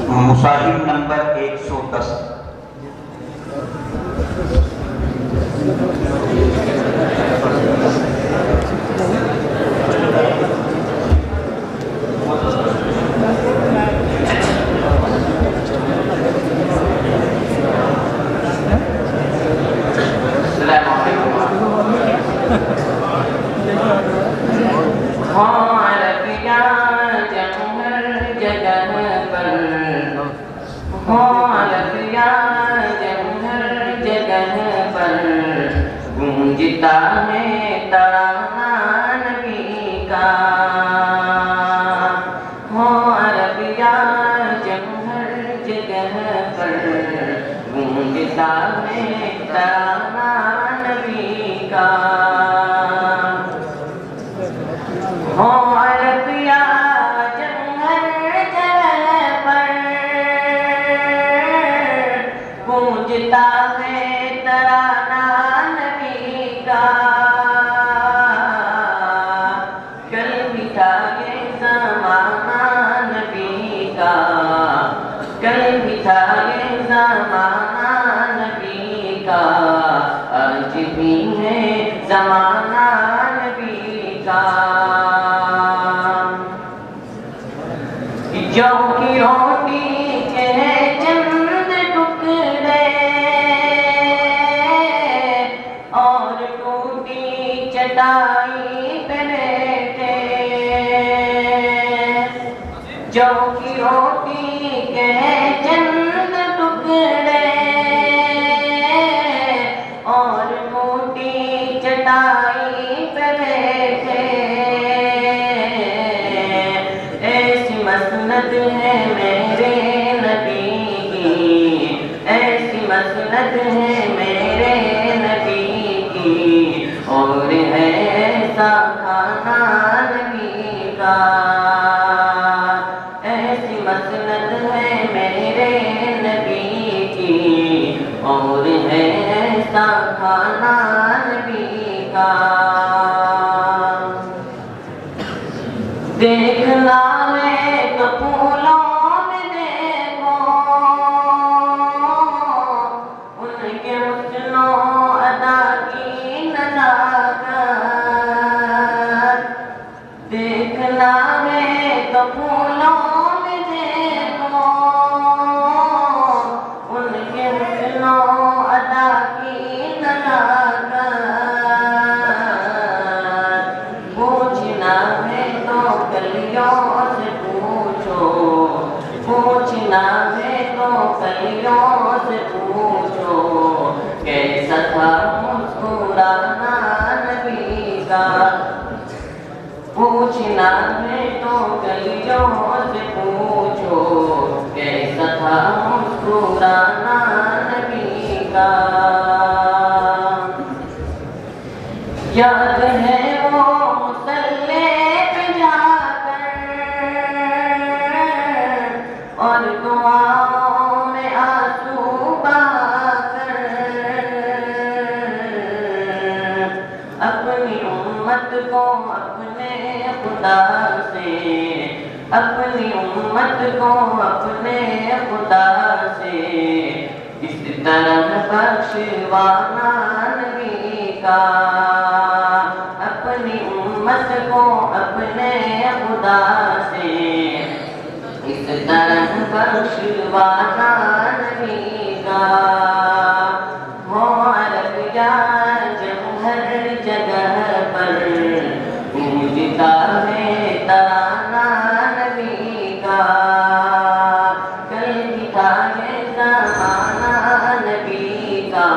مصاحب number 110. گونجتا ہے ترانہ نبی کا، ہو عربیہ جب ہر جگہ پر گونجتا ہے ترانہ نبی کا، ہو عربیہ جب ہر جگہ پر گونجتا ہے ترانہ نبی کا، کل بھی تھا یہ زمانہ نبی کا، کل بھی تھا یہ زمانہ نبی کا، آج بھی ہے زمانہ نبی کا، جو کی روٹی کے چند ٹکڑے اور ٹوٹی چٹائی پہ بیٹھے، جو کی روٹی کے چند ٹکڑے اور ٹوٹی چٹائی پہ بیٹھے، ایسی مسند ہے میرے نبی کی، ایسی مسند ہے میرے نبی کی، اور ہے ایسا کھانا نبی کا، ایسی مسند ہے میرے نبی کی، اور ہے ایسا کھانا نبی کا، دیکھنا ہے تو پھولوں میں دیکھو ان کے حسن و ادا کی نزاکت، دیکھنا ہے تو پھولوں میں دیکھو ان کے حسن و ادا کی نزاکت، پوچھنا ہے تو کلیوں سے پوچھو، پوچھنا ہے تو کلیوں سے پوچھو، کیسا تھا مسکرانا نبی کا، پوچھنا ہے تو کلیوں سے پوچھو، کیسا تھا مسکرانا نبی کا، یاد ہے وہ مصلی پہ جا کر اور دعاؤں میں آنسو بہا کر اپنی امت کو اپنے خدا سے، اپنی امت کو اپنے خدا سے اس طرح بخشوانا نبی کا، اپنی امت کو اپنے خدا سے اس طرح بخشوانا نبی کا، ہو عربیہ جب ہر جگہ پر گونجتا ہے ترانہ نبی کا، کل بھی تھا یہ زمانہ نبی کا،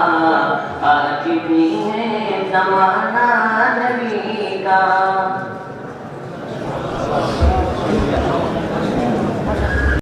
آج بھی ہے زمانہ نبی کا.